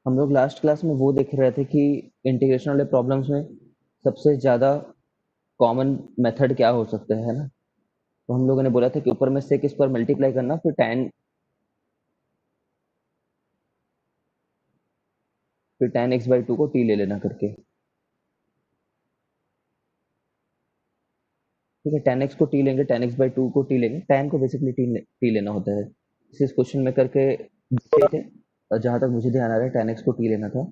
हम लोग last class में वो देख रहे थे कि इंटीग्रेशन वाले प्रॉब्लम्स में सबसे ज़्यादा कॉमन मेथड क्या हो सकता है ना। तो हम लोगों ने बोला था कि ऊपर में सेक स्क्वायर मल्टीप्लाई करना, फिर tan x बाई टू को t ले लेना करके। ठीक है, tan x को t लेंगे, tan x बाई टू को t लेंगे, tan को बेसिकली t लेना होता है। इस क्वेश्चन में करके देखे थे, और जहाँ तक मुझे ध्यान आ रहा है tan x को t लेना था।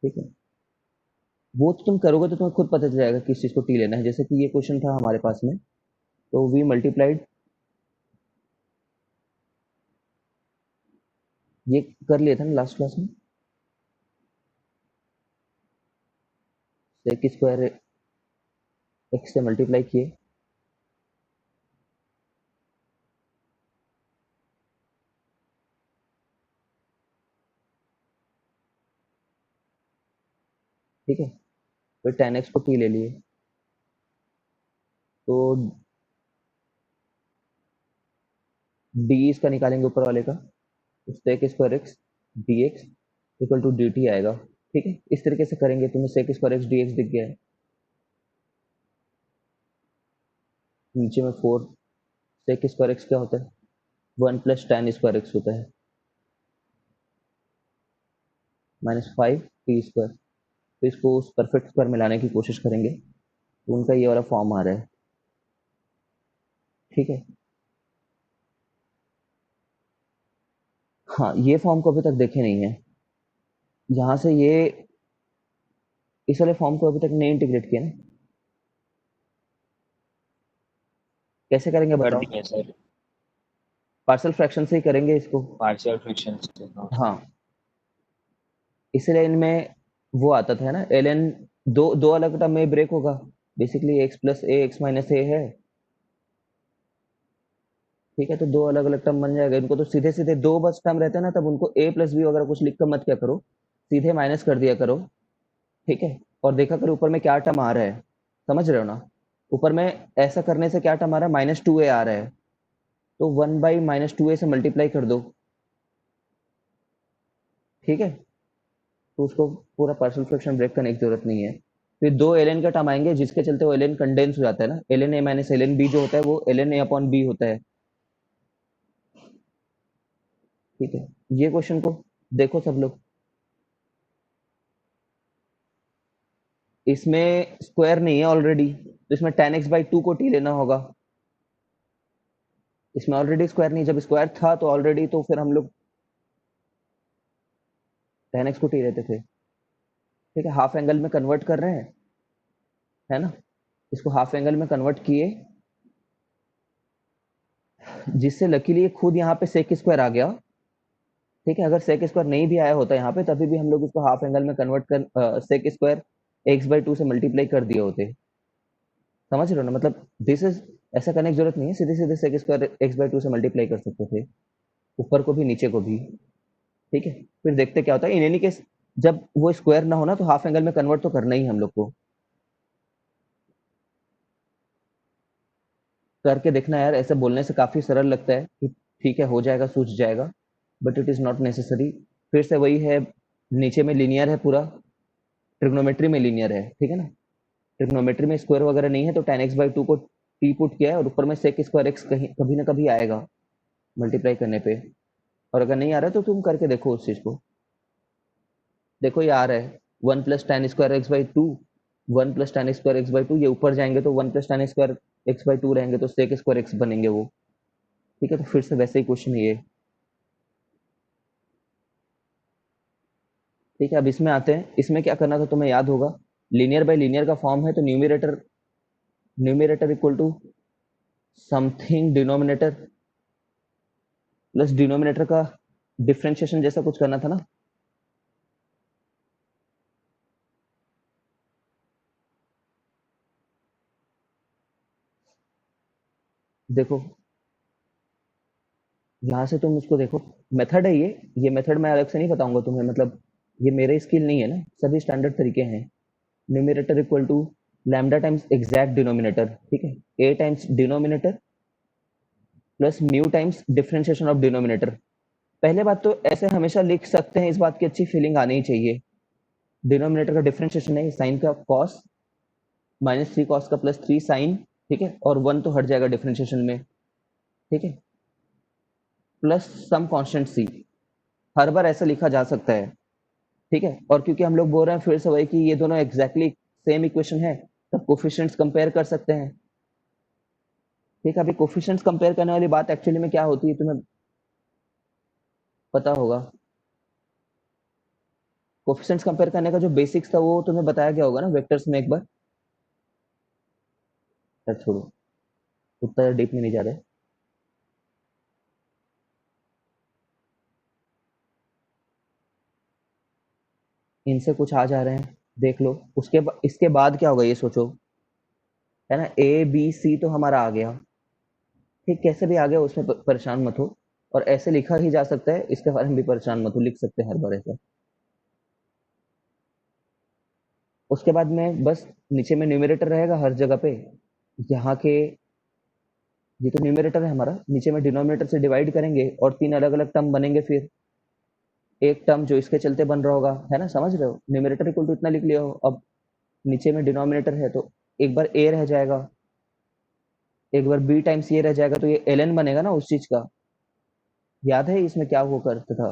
ठीक है, वो तो तुम करोगे तो तुम्हें खुद पता चल जाएगा किस चीज़ को t लेना है। जैसे कि ये क्वेश्चन था हमारे पास में, तो वी मल्टीप्लाइड, ये कर लिया था ना लास्ट क्लास में, सेक स्क्वायर एक्स से मल्टीप्लाई किए। ठीक है, फिर tan x को t ले लिए, तो d इसका निकालेंगे ऊपर वाले का, तो sec square x d x equal to d t आएगा। ठीक है, इस तरीके से करेंगे। तुम्हें sec square x d x दिख गया है, नीचे में फोर। सेक स्क्वायर एक्स क्या होता है, one plus tan square x होता है, माइनस फाइव टी स्क्वायर। तो इसको उस परफेक्ट स्क्वायर में लाने की कोशिश करेंगे, तो उनका ये वाला फॉर्म आ रहा है। ठीक है, हाँ ये फॉर्म को अभी तक देखे नहीं है। यहाँ से ये इस वाले फॉर्म को अभी तक नहीं इंटीग्रेट किया ना, कैसे करेंगे कर बताओ। दिए सर। पार्शियल फ्रैक्शन से ही करेंगे इसको। पार्शियल फ्रैक्शन से, हाँ। हाँ, इसलिए इनमें वो आता था ना एल एन, दो दो अलग टर्म में ब्रेक होगा। बेसिकली एक्स प्लस ए एक्स माइनस ए है। ठीक है, तो दो अलग अलग टर्म बन जाएगा। इनको तो सीधे सीधे दो बस टर्म रहते हैं ना, तब उनको ए प्लस बी वगैरह कुछ लिख कर मत क्या करो, सीधे माइनस कर दिया करो। ठीक है, और देखा करो ऊपर में क्या टर्म आ रहा है, समझ रहे हो ना। ऊपर में ऐसा करने से क्या टर्म आ रहा है, माइनस टू ए आ रहा है, तो वन बाई माइनस टू ए से मल्टीप्लाई कर दो। ठीक है, तो उसको पूरा पार्शियल फ्रैक्शन ब्रेक करने की जरूरत नहीं है। फिर दो एल एन का टर्म आएंगे, जिसके चलते वो एल एन कंडेंस हो जाता है ना। L n a minus l n b जो होता है वो l n a upon b होता है। ठीक है, ये क्वेश्चन को देखो सब लोग। इसमें स्क्वायर नहीं है ऑलरेडी, तो इसमें tan x बाई टू को t लेना होगा। इसमें ऑलरेडी स्क्वायर नहीं, जब स्क्वायर था तो ऑलरेडी, तो फिर हम लोग tan x को t लेते थे। ठीक है, हाफ एंगल में कन्वर्ट कर रहे हैं, है ना। इसको हाफ एंगल में कन्वर्ट किए, जिससे लकीली ये खुद यहाँ पे सेक स्क्वायर आ गया। ठीक है, अगर सेक स्क्वायर नहीं भी आया होता यहाँ पे, तभी भी हम लोग इसको हाफ एंगल में कन्वर्ट कर sec square x by two से मल्टीप्लाई कर दिए होते। समझ रहे हो ना, मतलब दिस इज, ऐसा करने की जरूरत नहीं है, सीधे सीधे sec square x by two से मल्टीप्लाई कर सकते थे, ऊपर को भी नीचे को भी। ठीक है, फिर देखते क्या होता है। इन एनी केस जब वो स्क्वायर ना होना, तो हाफ एंगल में कन्वर्ट तो करना ही हम लोग को। करके देखना यार, ऐसे बोलने से काफी सरल लगता है कि ठीक है हो जाएगा सूझ जाएगा, but it is not necessary. फिर से वही है, नीचे में लीनियर है पूरा, ट्रिग्नोमेट्री में लीनियर है। ठीक है ना, ट्रिग्नोमेट्री में स्क्वायर वगैरह नहीं है, तो tan x बाई टू को टी पुट किया है, और ऊपर में सेक स्क्वायर एक्स कहीं कभी ना कभी आएगा मल्टीप्लाई करने पे। और अगर नहीं आ रहा है तो तुम करके देखो उस चीज को। देखो ये आ रहा है, one plus ten square x by to, one plus ten square x by to, ये ऊपर जाएंगे तो one plus ten square x by to रहेंगे, तो सेक स्क्वायर एक्स बनेंगे वो। ठीक है, तो फिर से वैसे ही क्वेश्चन ये। ठीक है, अब इसमें आते हैं। इसमें क्या करना था तुम्हें याद होगा, लीनियर बाई लीनियर का फॉर्म है, तो numerator numerator equal to something denominator plus denominator का डिफ्रेंशिएशन जैसा कुछ करना था ना। देखो, यहाँ से तुम उसको देखो, मेथड है ये मेथड मैं अलग से नहीं बताऊंगा तुम्हें, मतलब ये मेरे स्किल नहीं है ना, सभी स्टैंडर्ड तरीके हैं। Numerator equal to lambda times exact denominator. ठीक है, a times denominator plus mu times differentiation of denominator. पहले बात तो ऐसे हमेशा लिख सकते हैं, इस बात की अच्छी फीलिंग आनी ही चाहिए। डिनोमिनेटर का डिफरेंशिएशन है साइन का कॉस माइनस 3 कॉस का प्लस 3 साइन, ठीक है, और 1 तो हट जाएगा डिफरेंशिएशन में, ठीक है, प्लस सम कांस्टेंट सी। हर बार ऐसा लिखा जा सकता है, ठीक है। और क्योंकि हम लोग बोल रहे हैं फिर से वही कि ये दोनों एग्जैक्टली सेम इक्वेशन है, तब कोफिशिएंट्स कंपेयर कर सकते हैं, ठीक है। अभी कोफिशिएंट्स कंपेयर करने वाली बात एक्चुअली में क्या होती है तुम्हें पता होगा। कोफिशिएंट्स कंपेयर करने का जो बेसिक्स था वो तुम्हें बताया गया होगा ना वेक्टर्स में एक बार। छोड़ो, उतना डीप में नहीं जा रहे। इनसे कुछ आ जा रहे हैं, देख लो। इसके बाद क्या होगा ये सोचो, है ना। ए बी सी तो हमारा आ गया, ठीक, कैसे भी आ गया उसमें परेशान मत हो। और ऐसे लिखा ही जा सकता है, इसके बारे में भी परेशान मत हो, लिख सकते हैं हर बार ऐसा। उसके बाद में बस नीचे में न्यूमरेटर रहेगा हर जगह पे, यहाँ के ये तो न्यूमरेटर है हमारा, नीचे में डिनोमिनेटर से डिवाइड करेंगे और तीन अलग अलग टर्म बनेंगे। फिर एक टर्म जो इसके चलते बन रहा होगा, है ना, समझ रहे हो, न्यूमरेटर इक्वल टू इतना लिख लिया हो। अब नीचे में डिनोमिनेटर है तो एक बार ए रह जाएगा, एक बार बी टाइम्स ये रह जाएगा, तो ये एल एन बनेगा ना उस चीज का। याद है इसमें क्या वो करता था,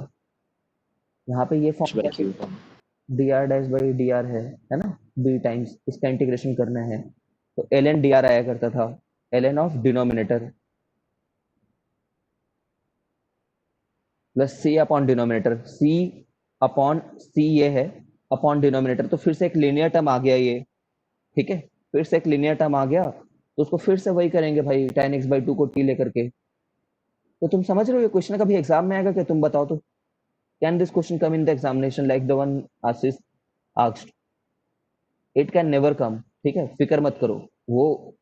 यहाँ पे ये फॉर्म by क्या थी, q का D R dash by D R है ना, बी टाइम्स इसका इंटीग्रेशन करना है, तो एल एन डी आर आया करता था, l n of denominator plus c upon denominator, c upon c ये है, अपॉन डिनोमिनेटर, तो फिर से एक लीनियर टर्म आ गया ये, ठीक है। फिर से एक लीनियर टर्म आ गया, तो उसको फिर से वही करेंगे भाई, tan x बाई टू को t लेकर के। तो तुम समझ रहे हो ये क्वेश्चन कभी एग्जाम में आएगा क्या, तुम बताओ तो। Can this question come in the examination like the one as is asked? It can never come, ठीक है, फिक्र मत करो। वो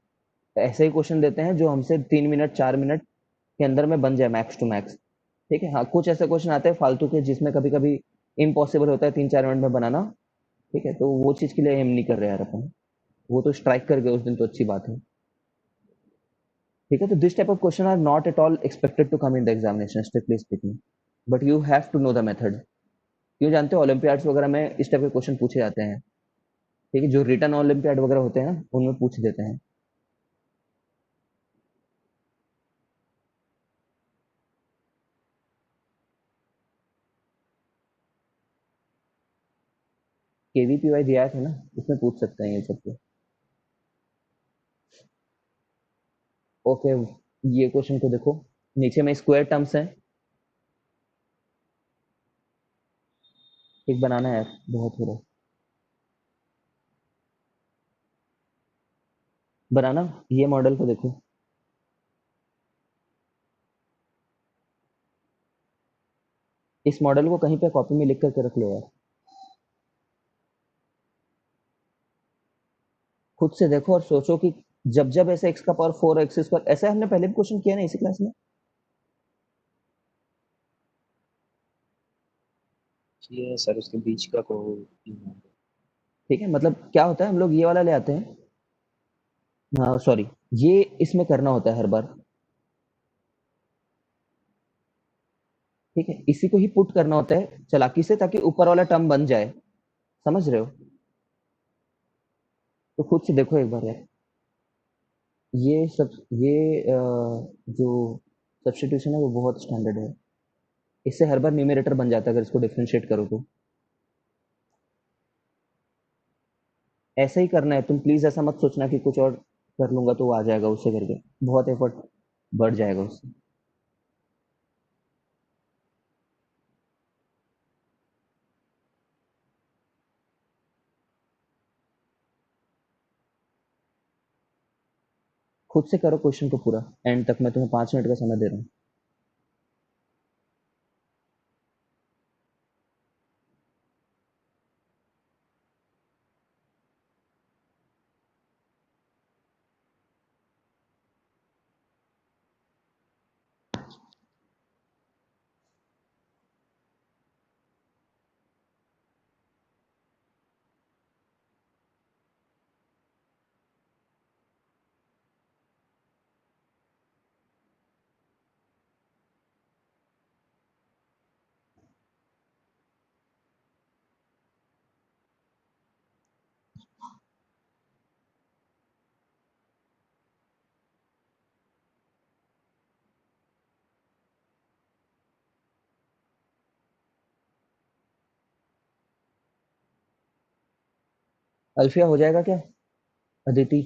ऐसे ही क्वेश्चन देते हैं जो हमसे 3 मिनट 4 मिनट के अंदर में बन जाए मैक्स टू मैक्स, ठीक है। हाँ, कुछ ऐसे क्वेश्चन आते हैं फालतू के जिसमें कभी कभी इम्पॉसिबल होता है 3 4 मिनट में बनाना, ठीक है, तो वो चीज के लिए एम नहीं कर रहे यार अपन। वो तो स्ट्राइक कर गए उस दिन, तो अच्छी बात है, ठीक है। तो this type of question are not at all expected to come in the examination strictly speaking, but you have to know the method. क्यों जानते हो, ओलंपियाड्स वगैरह में इस टाइप के क्वेश्चन पूछे जाते हैं, ठीक है, जो रिटर्न ओलंपियाड वगैरह होते हैं ना उनमें पूछ देते हैं। केवीपीवाई दिया था ना, उसमें पूछ सकते हैं ये सब तो। ओके, ये क्वेश्चन को देखो, नीचे में स्क्वायर टर्म्स हैं, एक बनाना है बहुत थोड़ा बनाना। ये मॉडल को देखो, इस मॉडल को कहीं पे कॉपी में लिख करके रख लो यार, खुद से देखो और सोचो कि जब जब ऐसे एक्स का पावर 4 एक्स स्क्वायर, ऐसे हमने पहले भी क्वेश्चन किया ना इसी क्लास में, ये सर उसके बीच का को ठीक है। मतलब क्या होता है, हम लोग ये वाला ले आते हैं, हाँ सॉरी, ये इसमें करना होता है हर बार, ठीक है, इसी को ही पुट करना होता है चालाकी से ताकि ऊपर वाला टर्म बन जाए, समझ रहे हो। तो खुद से देखो एक बार यार, ये सब ये जो सब्स्टिट्यूशन है वो बहुत स्टैंडर्ड है, इससे हर बार न्यूमरेटर बन जाता है अगर इसको डिफरेंशिएट करो तो। ऐसा ही करना है, तुम प्लीज ऐसा मत सोचना कि कुछ और कर लूंगा तो वो आ जाएगा उससे करके, बहुत एफर्ट बढ़ जाएगा उससे। खुद से करो क्वेश्चन को पूरा एंड तक, मैं तुम्हें 5 मिनट का समय दे रहा हूँ। अल्फिया हो जाएगा क्या अदिति?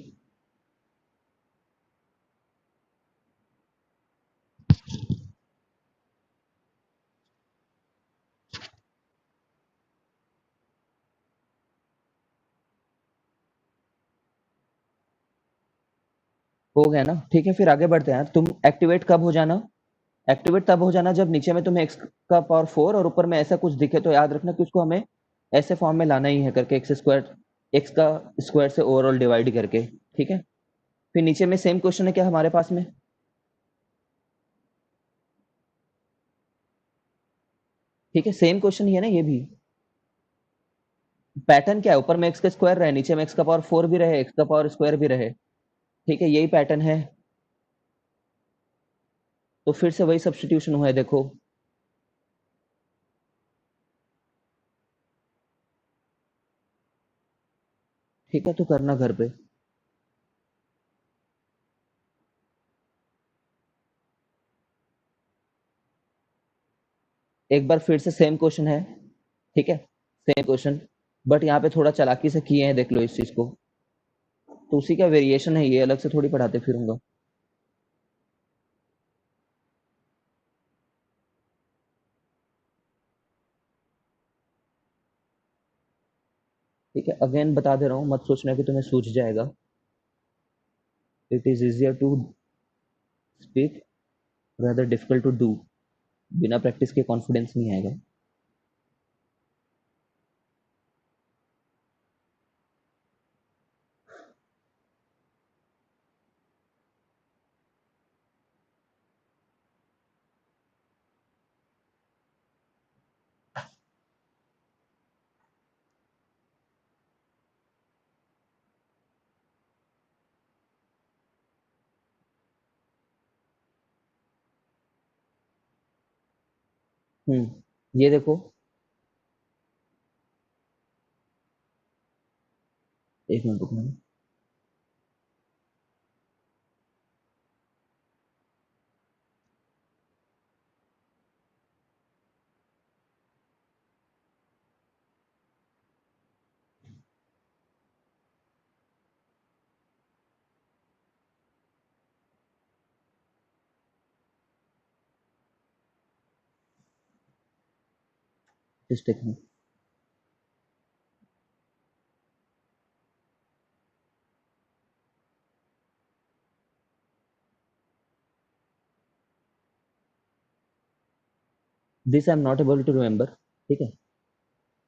हो गया ना? ठीक है, फिर आगे बढ़ते हैं। तुम एक्टिवेट कब हो जाना? एक्टिवेट तब हो जाना जब नीचे में तुम्हें एक्स का पावर 4 और ऊपर में ऐसा कुछ दिखे, तो याद रखना कि उसको हमें ऐसे फॉर्म में लाना ही है करके, एक्स स्क्वायर, एक्स का स्क्वायर से ओवरऑल डिवाइड करके। ठीक है, फिर नीचे में सेम क्वेश्चन है क्या हमारे पास में? ठीक है, सेम क्वेश्चन ही है ना ये भी। पैटर्न क्या है? ऊपर में एक्स का स्क्वायर रहे, नीचे में एक्स का पावर 4 भी रहे, एक्स का पावर स्क्वायर भी रहे। ठीक है, यही पैटर्न है। तो फिर से वही सब्स्टिट्यूशन हुआ है, देखो। ठीक है, तो करना घर पे। एक बार फिर से सेम क्वेश्चन है। ठीक है, सेम क्वेश्चन, बट यहाँ पे थोड़ा चालाकी से किए हैं, देख लो इस चीज को। तो उसी का वेरिएशन है ये, अलग से थोड़ी पढ़ाते फिरूंगा। ठीक है, अगेन बता दे रहा हूँ, मत सोचना कि तुम्हें सूझ जाएगा। It is easier to speak, rather difficult to do. बिना प्रैक्टिस के कॉन्फिडेंस नहीं आएगा। ये देखो, एक मिनट रुकना। Just take. This I am not able to remember. ठीक है,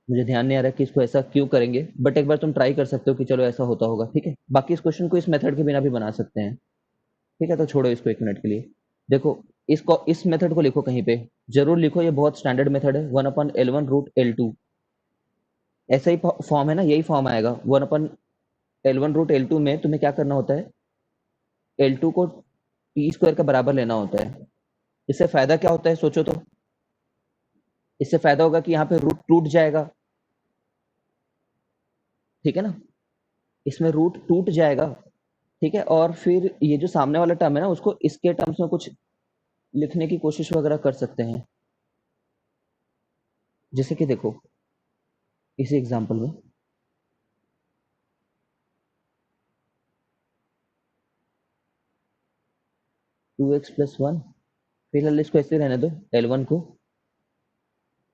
मुझे ध्यान नहीं आ रहा कि इसको ऐसा क्यों करेंगे, बट एक बार तुम ट्राई कर सकते हो कि चलो ऐसा होता होगा। ठीक है, बाकी इस क्वेश्चन को इस मेथड के बिना भी बना सकते हैं। ठीक है, तो छोड़ो इसको एक मिनट के लिए। देखो, इसको, इस मेथड को लिखो कहीं पे, जरूर लिखो, ये बहुत स्टैंडर्ड मेथड है। 1/L1 √L2, ऐसा ही फॉर्म है ना, यही फॉर्म आएगा। 1/L1 √L2 में तुम्हें क्या करना होता है, L2 को टी स्क्वायर का बराबर लेना होता है। इससे फायदा क्या होता है सोचो तो? इससे फायदा होगा कि यहाँ पे रूट टूट जाएगा। ठीक है ना, इसमें रूट टूट जाएगा। ठीक है, और फिर ये जो सामने वाला टर्म है ना, उसको इसके टर्म्स में कुछ लिखने की कोशिश वगैरह कर सकते हैं। जैसे कि देखो, इसी एग्जांपल में 2x+1, फिलहाल इसको ऐसे रहने दो, L1 को।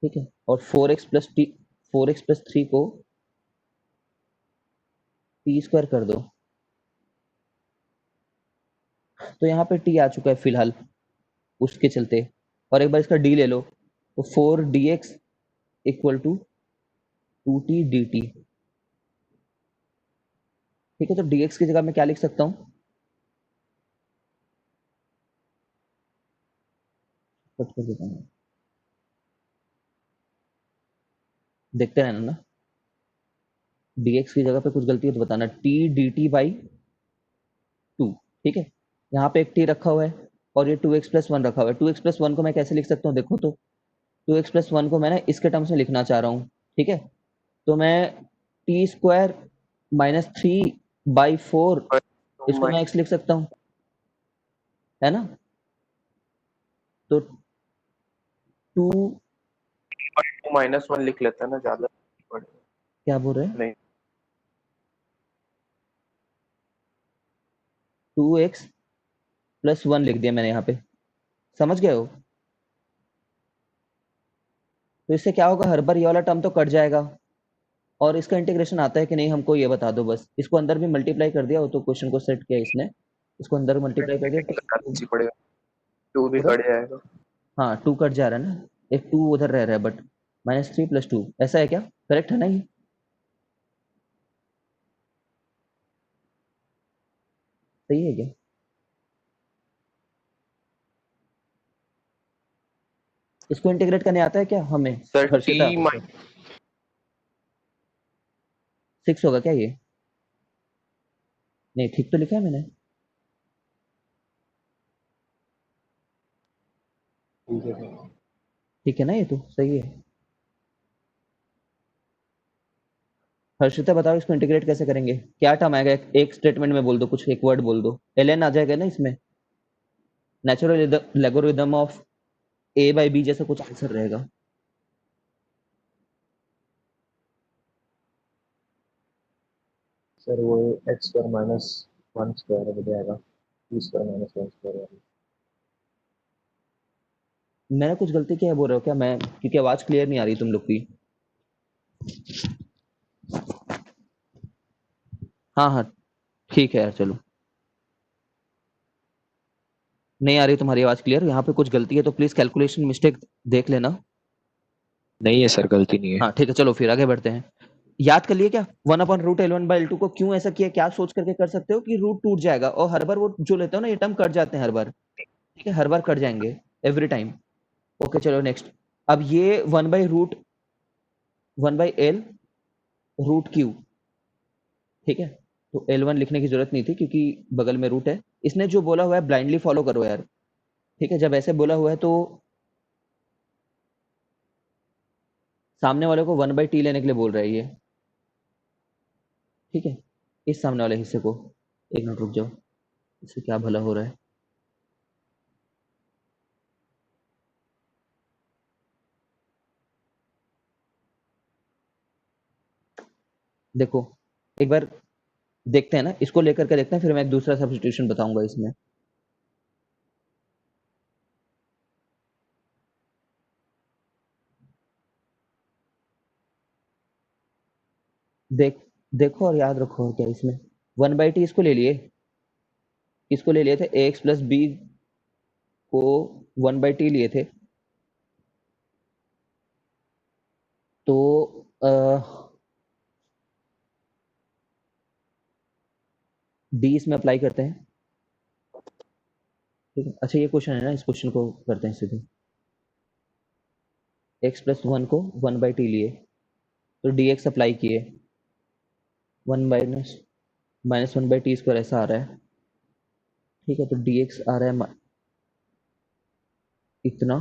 ठीक है, और 4x+3 को टी स्क्वायर कर दो। तो यहाँ पे टी आ चुका है फिलहाल, उसके चलते। और एक बार इसका डी ले लो, तो 4dx = 2t dt। ठीक है, तो dx की जगह मैं क्या लिख सकता हूँ? कट कर देता हूँ, देखते रहना ना। dx की जगह पे कुछ गलती हो तो बताना। t dt/2। ठीक है, यहाँ पे एक t रखा हुआ है और ये 2x+1 रखा हुआ है। 2x+1 को मैं कैसे लिख सकता हूँ देखो तो? 2x+1 को मैं ना इसके टर्म्स में लिखना चाह रहा हूँ। ठीक है, तो मैं t² - 3/4, इसको मैं x लिख सकता हूँ, है ना? तो 2, -1 लिख लेता है ना, ज्यादा पड़ेगा। क्या बोल रहे हैं? नहीं, 2x प्लस 1 लिख दिया मैंने यहाँ पे, समझ गए हो? तो इससे क्या होगा, हर बार ये वाला टर्म तो कट जाएगा, और इसका इंटीग्रेशन आता है कि नहीं हमको ये बता दो बस। इसको अंदर भी मल्टीप्लाई कर दिया हो तो क्वेश्चन को सेट किया इसने, इसको अंदर मल्टीप्लाई कर दिया करना तो ही पड़ेगा, टू भी पूरा, कट जाएगा। हाँ 2 कट जा रहा है ना, एक 2 उधर रह रहा है, बट -3 + 2 ऐसा है क्या? करेक्ट है ना ये? सही है क्या? इसको इंटीग्रेट करने आता है क्या हमें? सर टी हर्षिता, माइनस 6 होगा क्या ये? नहीं, ठीक तो लिखा है मैंने। ठीक है ना, ये तो सही है। हर्षिता बताओ इसको इंटीग्रेट कैसे करेंगे? क्या टर्म आएगा? एक स्टेटमेंट में बोल दो, कुछ एक वर्ड बोल दो। ln आ जाएगा ना इसमें, नेचुरल लेगोरिथम ऑफ a/b जैसा कुछ आंसर रहेगा। सर वो x square minus one square हो जाएगा, two square minus one square. मैंने कुछ गलती किया है बोल रहे हो क्या? मैं, क्योंकि आवाज क्लियर नहीं आ रही तुम लोग की। हाँ हाँ, ठीक है यार, चलो। नहीं आ रही तुम्हारी आवाज क्लियर, यहाँ पे कुछ गलती है तो प्लीज कैलकुलेशन मिस्टेक देख लेना। नहीं है सर, गलती नहीं है। हाँ ठीक है, चलो फिर आगे बढ़ते हैं। याद कर लिए क्या 1/√L1/L2 को क्यों ऐसा किया? क्या सोच करके कर सकते हो कि रूट टूट जाएगा, और हर बार वो जो लेते हो ना, ये टर्म कट जाते हैं हर बार। ठीक है, हर बार कट जाएंगे, एवरी टाइम। ओके चलो नेक्स्ट। अब ये 1/√1/L√Q, ठीक है, तो L1 लिखने की जरूरत नहीं थी क्योंकि बगल में रूट है। इसने जो बोला हुआ है ब्लाइंडली फॉलो करो यार। ठीक है, जब ऐसे बोला हुआ है तो सामने वाले को 1/T लेने के लिए बोल रहा है ये। ठीक है, इस सामने वाले हिस्से को, एक मिनट रुक जाओ, इससे क्या भला हो रहा है। देखो एक बार देखते हैं ना, इसको लेकर के देखते हैं, फिर मैं एक दूसरा सब्स्टिट्यूशन बताऊंगा इसमें। देख देखो और याद रखो, और क्या इसमें 1/T इसको ले लिए, इसको ले लिए थे ax प्लस बी को 1/T लिए थे, तो डी इसमें अप्लाई करते हैं। ठीक है, अच्छा ये क्वेश्चन है ना, इस क्वेश्चन को करते हैं सीधे। x प्लस 1 को 1/T लिए, तो डी एक्स अप्लाई किए, 1 - -1/T² ऐसा आ रहा है। ठीक है, तो डी एक्स आ रहा है इतना,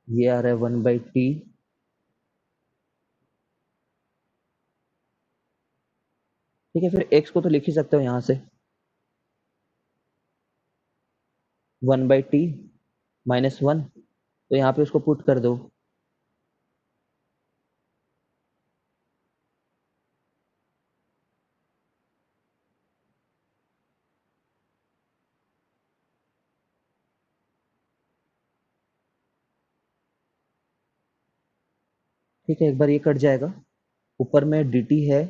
ये आ रहा है 1/T। ठीक है, फिर x को तो लिख ही सकते हो यहाँ से, 1/T -1, तो यहाँ पे उसको पुट कर दो। ठीक है, एक बार ये कट जाएगा, ऊपर में dt है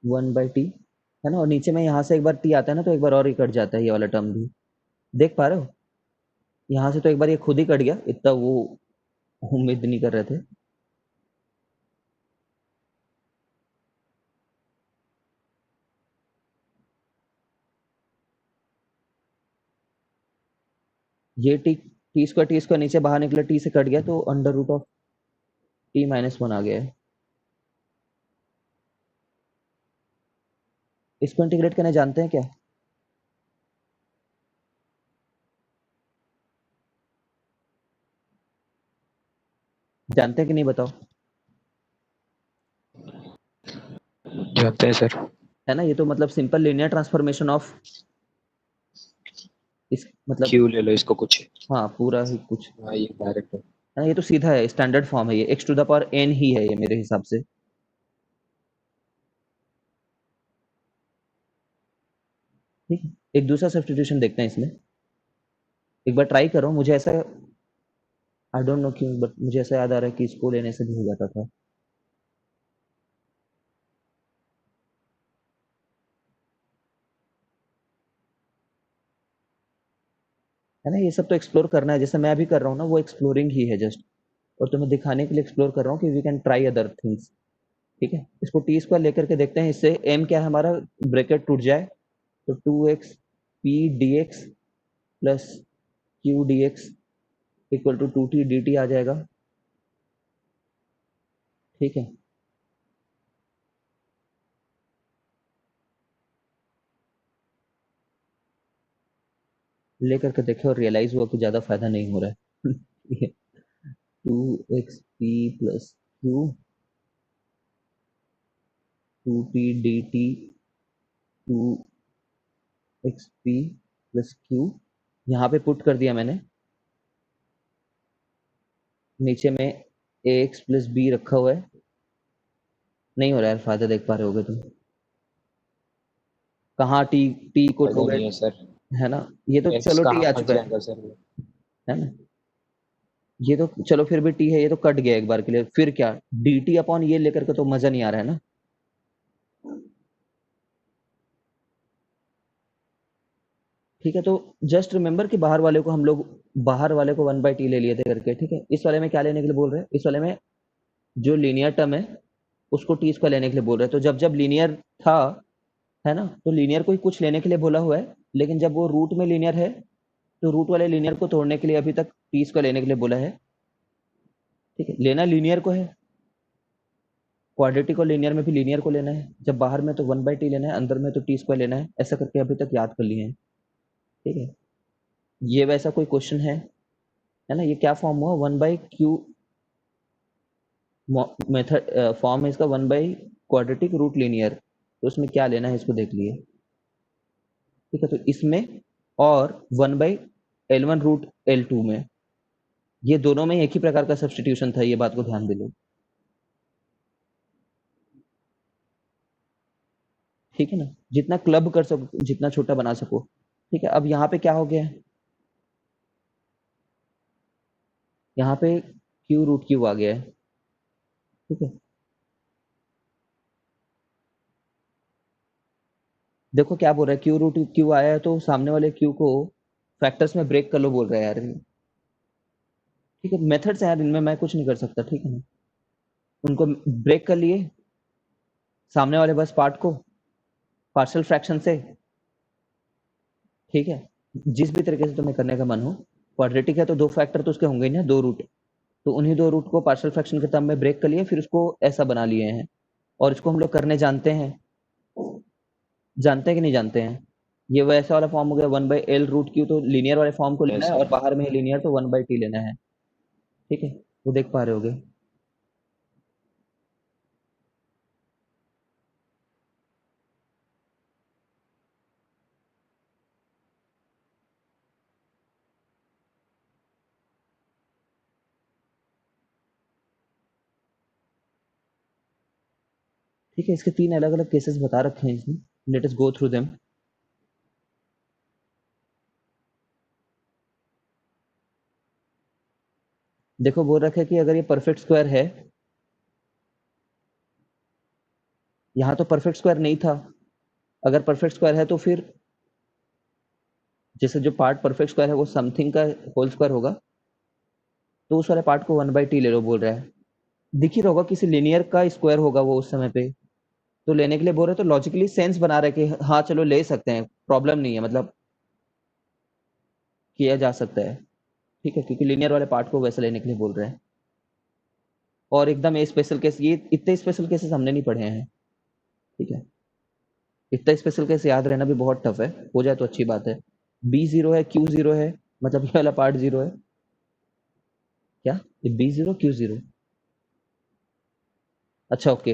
1/T, है ना, और नीचे में यहाँ से एक बार t आता है ना, तो एक बार और ये कट जाता है, ये वाला टर्म भी। देख पा रहे हो? यहाँ से तो एक बार ये खुद ही कट गया, इतना वो उम्मीद नहीं कर रहे थे। ये टी स्क्वायर नीचे बाहर निकला, टी से कट गया, तो √T - 1 आ गया है। इसको इंटीग्रेट करने जानते हैं क्या? जानते हैं कि नहीं बताओ? जानते हैं सर। है ना, ये तो मतलब सिंपल लीनियर ट्रांसफॉर्मेशन ऑफ इस मतलब, क्यू ले लो इसको कुछ। हाँ पूरा ही कुछ। हाँ ये डायरेक्ट है। है ना, ये तो सीधा है, स्टैंडर्ड फॉर्म है, ये x to the power n ही है ये मेरे हिसाब से। ठीक है, एक दूसरा सब्स्टिट्यूशन देखते हैं इसमें, एक बार ट्राई करो। मुझे ऐसा, आई डोंट नो क्यों, बट मुझे ऐसा याद आ रहा है कि इसको लेने से भी हो जाता था। है ना, ये सब तो एक्सप्लोर करना है, जैसे मैं अभी कर रहा हूँ ना, वो एक्सप्लोरिंग ही है जस्ट, और तुम्हें दिखाने के लिए एक्सप्लोर कर रहा हूँ कि we can try other things. ठीक है, इसको टी स्क्वायर लेकर के देखते हैं, इससे एम क्या है हमारा, ब्रैकेट टूट जाए तो 2x p d x plus q d x equal to 2t dt आ जाएगा। ठीक है, लेकर के देखे और रियलाइज हुआ कि ज़्यादा फायदा नहीं हो रहा है। ठीक है, 2x p plus Q 2t dt 2x p plus Q, यहाँ पे पुट कर दिया मैंने, नीचे में ax प्लस बी रखा हुआ है। नहीं हो रहा है फायदा, देख पा रहे होगे तुम, कहाँ टी टी को हो फायदा गए, नहीं है सर। है ना, ये तो एक्स चलो टी आ कहाँ चुका जाएगा सर वो? है ना, ये तो चलो फिर भी टी है, ये तो कट गया एक बार के लिए, फिर क्या, डी टी अपॉन ये लेकर के तो मजा नहीं आ रहा है ना। ठीक है, तो जस्ट रिमेंबर कि बाहर वाले को हम लोग, बाहर वाले को 1/t ले लिए थे करके। ठीक है, इस वाले में क्या लेने के लिए बोल रहे हैं, इस वाले में जो लीनियर टर्म है उसको टी स्क्वायर लेने के लिए बोल रहे हैं। तो जब जब लीनियर था, है ना, तो लीनियर को ही कुछ लेने के लिए बोला हुआ है, लेकिन जब वो रूट में लीनियर है तो रूट वाले लीनियर को तोड़ने के लिए अभी तक टी स्क्वायर लेने के लिए बोला है। ठीक है, लेना लीनियर को है, क्वाड्रेटिक और लीनियर में भी लीनियर को लेना है, जब बाहर में तो 1/t लेना है, अंदर में तो टी स्क्वायर लेना है, ऐसा करके अभी तक याद कर लिए हैं। ठीक है, ये वैसा कोई क्वेश्चन है ना, ये क्या फॉर्म हुआ, 1/q मेथड, फॉर्म है इसका 1/क्वाड्रेटिक रूट लीनियर, तो उसमें क्या लेना है इसको देख लिए। ठीक है, तो इसमें और 1/L1 रूट L2 में, ये दोनों में एक ही प्रकार का सब्सटीट्यूशन था, ये बात को ध्यान दे लो। ठीक है ना, जितना क्लब कर सको, जितना छोटा बना सको। ठीक है, अब यहाँ पे क्या हो गया है, यहाँ पे क्यू रूट क्यू आ गया है। ठीक है, देखो क्या बोल रहा है, क्यू रूट क्यू आया है तो सामने वाले क्यू को फैक्टर्स में ब्रेक कर लो बोल रहा है यार। ठीक है, मेथड्स हैं यार, इनमें मैं कुछ नहीं कर सकता। ठीक है ना, उनको ब्रेक कर लिए सामने वाले बस पार्ट को पार्शियल फ्रैक्शन से। ठीक है, जिस भी तरीके से तुम्हें करने का मन हो, क्वाड्रेटिक है तो दो फैक्टर तो उसके होंगे ही ना, दो रूट, तो उन्हीं दो रूट को पार्शियल फ्रैक्शन के टर्म में ब्रेक कर लिए, फिर उसको ऐसा बना लिए हैं, और इसको हम लोग करने जानते हैं, जानते हैं कि नहीं जानते हैं। ये वैसा वाला फॉर्म हो गया, 1/L रूट क्यू, तो लीनियर वाले फॉर्म को लेना यस है, और सर। बाहर में है लीनियर तो 1/t लेना है। ठीक है, वो देख पा रहे होगे। ठीक है, इसके तीन अलग अलग केसेस बता रखे हैं इसमें, let us go through them. देखो बोल रखा है कि अगर ये परफेक्ट स्क्वायर है, यहाँ तो परफेक्ट स्क्वायर नहीं था, अगर परफेक्ट स्क्वायर है तो फिर जैसे जो पार्ट परफेक्ट स्क्वायर है वो समथिंग का होल स्क्वायर होगा, तो उस वाले पार्ट को 1/t ले लो बोल रहा है। दिख ही रहा होगा किसी लीनियर का स्क्वायर होगा वो उस समय पे, तो लेने के लिए बोल रहे हैं, तो लॉजिकली सेंस बना रहा है कि हाँ चलो ले सकते हैं, प्रॉब्लम नहीं है, मतलब किया जा सकता है। ठीक है, क्योंकि लीनियर वाले पार्ट को वैसे लेने के लिए बोल रहे हैं, और एकदम ये स्पेशल केस, ये इतने स्पेशल केसेस हमने नहीं पढ़े हैं। ठीक है, इतना स्पेशल केस याद रहना भी बहुत टफ है, हो जाए तो अच्छी बात है। बी जीरो है, क्यू जीरो है, मतलब ये वाला पार्ट जीरो है, क्या ये बी जीरो क्यू जीरो, अच्छा ओके,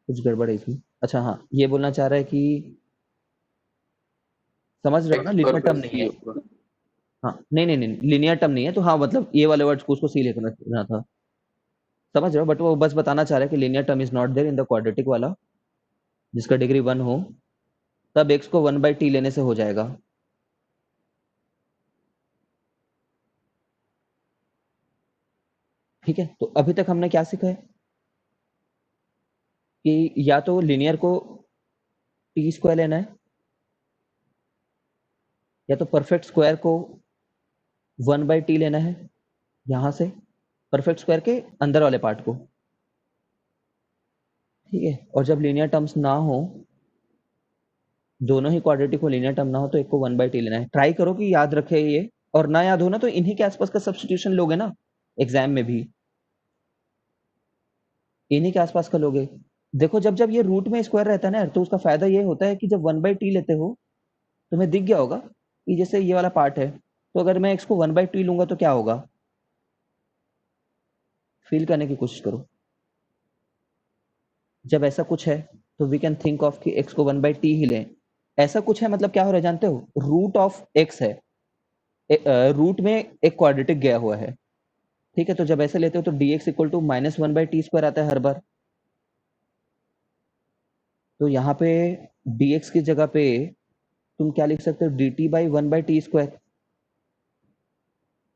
कुछ गड़बड़ है इसमें। अच्छा हाँ, ये बोलना चाह रहा है कि समझ रहे हो ना, एक्स लीनियर पर टर्म प्लस नहीं बी है। होगा। हाँ नहीं नहीं नहीं, लीनियर टर्म नहीं है, तो हाँ मतलब ये वाले वर्ड्स को उसको सी लिखना था, समझ रहे हो, बट वो बस बताना चाह रहा है कि linear term is not there in the quadratic वाला, जिसका डिग्री 1 हो, तब x को 1/t लेने से हो जाएगा। ठीक है, तो अभी तक हमने क्या सीखा है कि या तो लीनियर को टी स्क्वायर लेना है, या तो परफेक्ट स्क्वायर को 1/t लेना है, यहां से परफेक्ट स्क्वायर के अंदर वाले पार्ट को। ठीक है, और जब लीनियर टर्म्स ना हो, दोनों ही क्वाड्रेटिक को लीनियर टर्म ना हो, तो एक को 1/t लेना है। ट्राई करो कि याद रखे ये, और ना याद हो ना तो इन्हीं के आसपास का सब्सटीट्यूशन लोगे ना, एग्जाम में भी इन्हीं के आसपास का लोगे। देखो जब जब ये रूट में स्क्वायर रहता है ना, तो उसका फायदा ये होता है कि जब 1/t लेते हो, तुम्हें दिख गया होगा कि जैसे ये वाला पार्ट है, तो अगर मैं x को 1/t लूंगा तो क्या होगा, फील करने की कोशिश करो। जब ऐसा कुछ है तो वी कैन थिंक ऑफ कि x को 1/t ही लें। ऐसा कुछ है मतलब क्या हो रहा है जानते हो, रूट ऑफ x है, रूट में एक क्वाड्रेटिक गया हुआ है। ठीक है, तो जब ऐसे लेते हो तो dx इक्वल टू -1/t² आता है हर बार। तो यहाँ पे dx की जगह पे तुम क्या लिख सकते हो, dt/1/t²।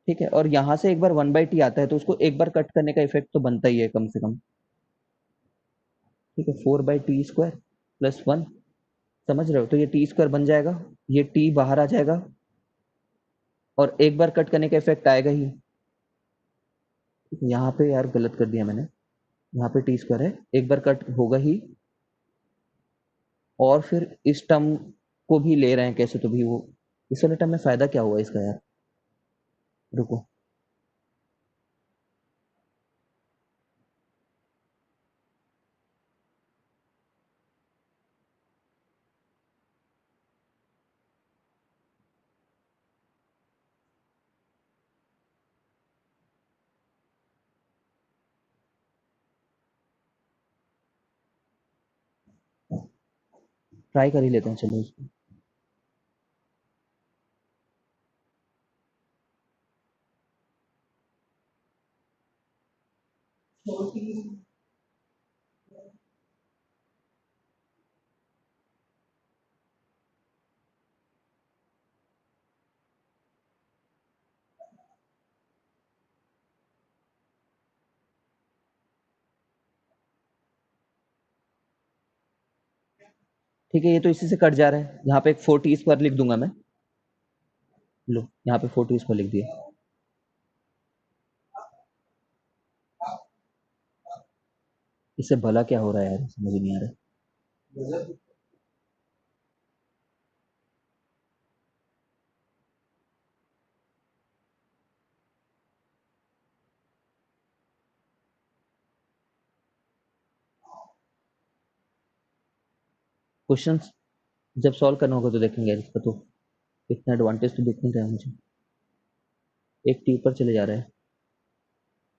ठीक है, और यहाँ से एक बार 1/t आता है, तो उसको एक बार कट करने का इफेक्ट तो बनता ही है कम से कम। ठीक है, 4/t² प्लस 1, समझ रहे हो, तो ये t² बन जाएगा, ये t बाहर आ जाएगा, और एक बार कट करने का इफेक्ट आएगा ही। यहाँ पे यार गलत कर दिया मैंने, यहाँ पे t² है, एक बार कट होगा ही, और फिर इस टर्म को भी ले रहे हैं कैसे तो भी, वो इस वाले टर्म में फायदा क्या हुआ इसका यार, रुको। ट्राई कर ही लेते हैं चलो इसको। ठीक है, ये तो इसी से कट जा रहा है, यहाँ पे एक 4t² लिख दूंगा मैं। लो यहाँ पे 4t² लिख दिया। इससे भला क्या हो रहा है यार, समझ नहीं आ रहा। क्वेश्चन जब सॉल्व करना होगा तो देखेंगे यार, इसका तो इतना एडवांटेज तो दिख नहीं रहा है मुझे। एक टी ऊपर चले जा रहा है।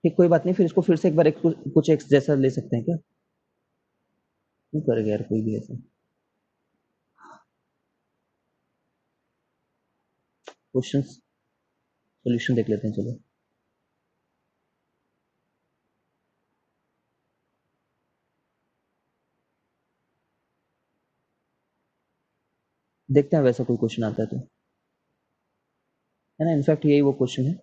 ठीक, कोई बात नहीं, फिर इसको फिर से एक बार कुछ एक्स जैसा ले सकते हैं क्या, क्यों करेगा यार कोई भी ऐसा। क्वेश्चन सोल्यूशन देख लेते हैं चलो। देखते हैं वैसा कोई क्वेश्चन आता है तो, है ना, इनफैक्ट यही वो क्वेश्चन है।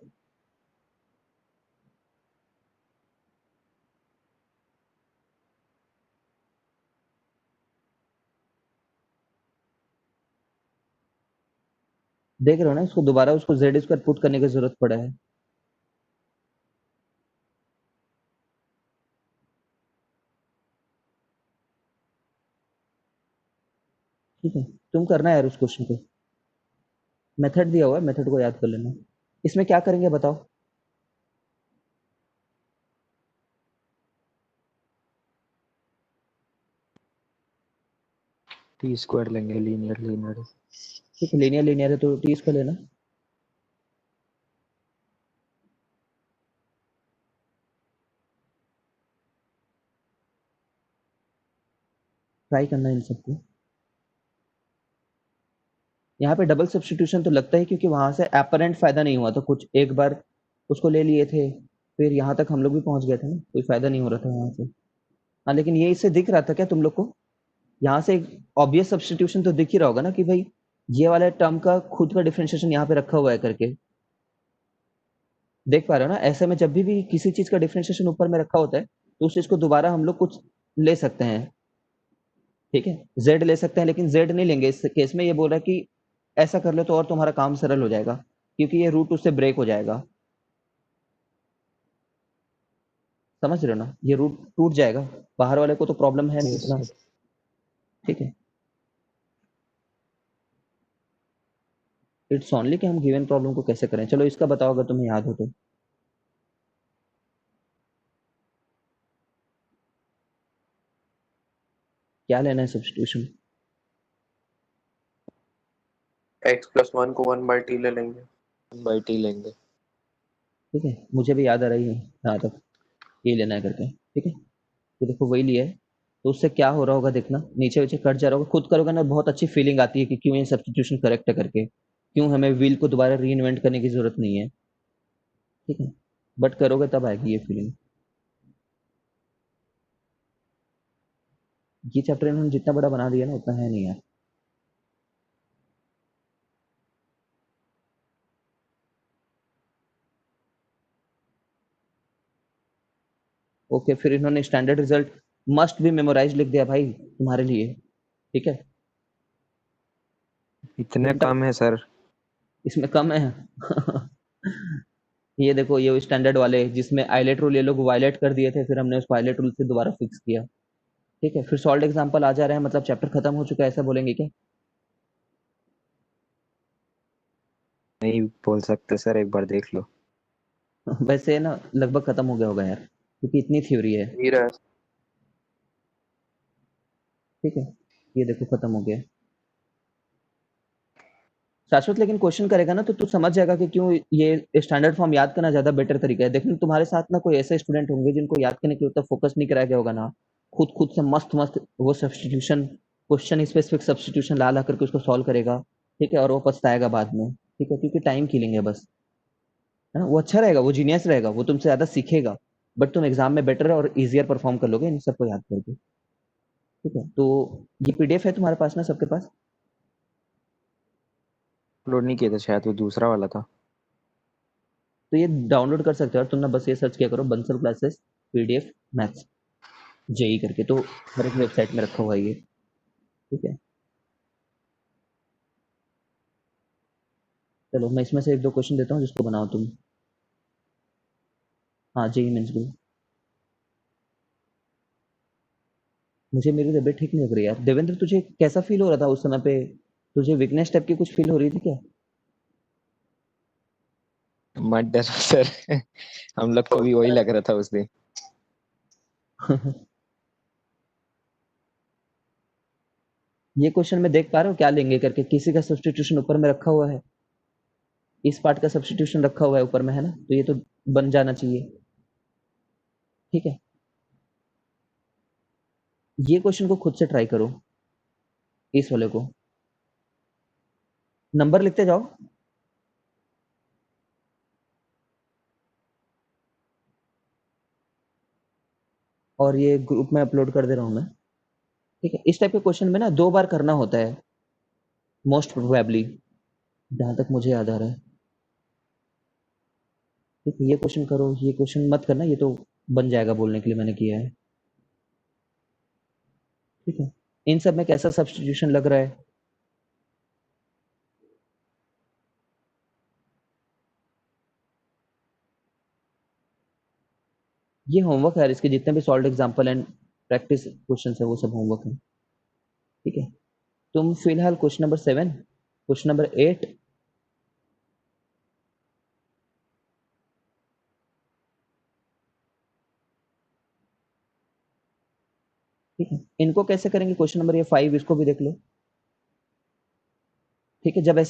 देख रहे हो ना, इसको दोबारा उसको z² पुट करने की जरूरत पड़ा है। ठीक है, तुम करना यार उस क्वेश्चन को, मेथड दिया हुआ है, मेथड को याद कर लेना। इसमें क्या करेंगे बताओ। t² लेंगे, लीनियर लीनियर। ठीक है, लीनियर लीनियर है तो t² लेना। ट्राई करना इन सबको। यहाँ पे डबल सब्स्टिट्यूशन तो लगता है क्योंकि वहां से एपरेंट फायदा नहीं हुआ था, कुछ एक बार उसको ले लिए थे, फिर यहाँ तक हम लोग भी पहुंच गए थे ना, कोई फायदा नहीं हो रहा था वहां से। हाँ लेकिन ये इससे दिख रहा था क्या तुम लोग को? यहाँ से एक ऑब्वियस सब्स्टिट्यूशन तो दिख ही रहा होगा ना कि भाई ये वाला टर्म का खुद का डिफरेंशिएशन यहाँ पे रखा हुआ है करके। देख पा रहे हो ना, ऐसे में जब भी किसी चीज का डिफरेंशिएशन ऊपर में रखा होता है तो उस चीज को दोबारा हम लोग कुछ ले सकते हैं। ठीक है, z ले सकते हैं लेकिन z नहीं लेंगे इस केस में। ये बोल रहा है कि ऐसा कर लो तो और तुम्हारा काम सरल हो जाएगा, क्योंकि ये रूट उससे ब्रेक हो जाएगा। समझ रहे हो ना, ये रूट टूट जाएगा, बाहर वाले को तो प्रॉब्लम है नहीं यस इतना। सर। ठीक है, इट्स ओनली कि हम गिवन प्रॉब्लम को कैसे करें। चलो इसका बताओ अगर तुम्हें याद हो तो। क्या लेना है सब्स्टिट्यूशन? x+1 को 1/t ले लेंगे। 1/t लेंगे। ठीक है, मुझे भी याद आ रही है यहाँ तक, ये लेना है करके। ठीक है, तो देखो वही लिया है, तो उससे क्या हो रहा होगा देखना, नीचे नीचे कट जा रहा होगा, खुद करोगे ना बहुत अच्छी फीलिंग आती है कि क्यों ये सब्स्टिट्यूशन करेक्ट है करके, क्यों हमें व्हील को दोबारा री इन्वेंट करने की जरूरत नहीं है। ठीक है, बट करोगे तब आएगी ये फीलिंग। ये चैप्टर इन्होंने जितना बड़ा बना दिया ना उतना है नहीं यार। ओके, फिर इन्होंने standard result must be memorize लिख दिया भाई तुम्हारे लिए। ठीक है, इतने प्रिंट कम है सर? इसमें कम है। ये देखो, ये स्टैंडर्ड वाले जिसमें आइलेट रूल ये लोग वायलेट कर दिए थे, फिर हमने उसको आइलेट रूल से दोबारा फिक्स किया। ठीक है, फिर सॉल्ड एग्जांपल आ जा रहे हैं, मतलब चैप्टर खत्म हो चुका है ऐसा बोलेंगे क्या? नहीं बोल सकते सर, एक बार देख लो। वैसे ना लगभग खत्म हो गया होगा यार, क्योंकि इतनी थ्योरी है। ही रहा है। ठीक है, ये देखो खत्म हो गया शाश्वत। लेकिन क्वेश्चन करेगा ना तो तू समझ जाएगा कि क्यों ये स्टैंडर्ड फॉर्म याद करना ज्यादा बेटर तरीका है। देखना तुम्हारे साथ ना कोई ऐसे स्टूडेंट होंगे जिनको याद करने के लिए उतना फोकस नहीं कराया गया होगा ना, खुद खुद से मस्त मस्त वो सब्स्टिट्यूशन, क्वेश्चन स्पेसिफिक सब्स्टिट्यूशन ला ला करके उसको सॉल्व करेगा। ठीक है, और वो पछताएगा बाद में। ठीक है, क्योंकि टाइम किलिंग है बस, है ना। वो अच्छा रहेगा, वो जीनियस रहेगा, वो तुमसे ज्यादा सीखेगा, बट तुम एग्जाम में बेटर और इजियर परफॉर्म कर लोगे इन सबको याद करके। ठीक है, तो ये पीडीएफ है तुम्हारे पास ना सबके पास? अपलोड नहीं किया था शायद, वो दूसरा वाला था। तो ये डाउनलोड कर सकते हो और तुम ना बस ये सर्च किया करो Bansal classes PDF maths JEE करके, तो हर एक वेबसाइट में रखा हुआ है ये। ठीक है, चलो मैं इसमें से एक दो क्वेश्चन देता हूँ जिसको बनाओ तुम। हाँ, जेई मेंस को। मुझे मेरी तबीयत ठीक नहीं लग रही यार। देवेंद्र तुझे कैसा फील हो रहा था उस समय पे? तुझे वीकनेस टाइप की कुछ फील हो रही थी क्या? मत डरो सर। हम लोग को भी वही लग रहा था उस दिन। ये क्वेश्चन में देख पा रहे हो क्या लेंगे करके, किसी का सब्स्टिट्यूशन ऊपर में रखा हुआ है, इस पार्ट का सब्स्टिट्यूशन रखा हुआ है ऊपर में, है ना, तो ये तो बन जाना चाहिए। ठीक है, ये क्वेश्चन को खुद से ट्राई करो, इस वाले को नंबर लिखते जाओ, और ये ग्रुप में अपलोड कर दे रहा हूँ मैं। ठीक है, इस टाइप के क्वेश्चन में ना 2 बार करना होता है मोस्ट प्रोबेबली, जहां तक मुझे याद आ रहा है। ठीक है, ये क्वेश्चन करो, ये क्वेश्चन मत करना, ये तो बन जाएगा बोलने के लिए मैंने किया है। ठीक है, इन सब में कैसा सब्स्टिट्यूशन लग रहा है? ये होमवर्क है यार, इसके जितने भी solve example and practice questions है वो सब होमवर्क है। ठीक है, तुम फिलहाल क्वेश्चन नंबर 7, क्वेश्चन नंबर 8, ठीक है, इनको कैसे करेंगे क्वेश्चन नंबर ये 5, इसको भी देख लो। ठीक है, जब ऐसे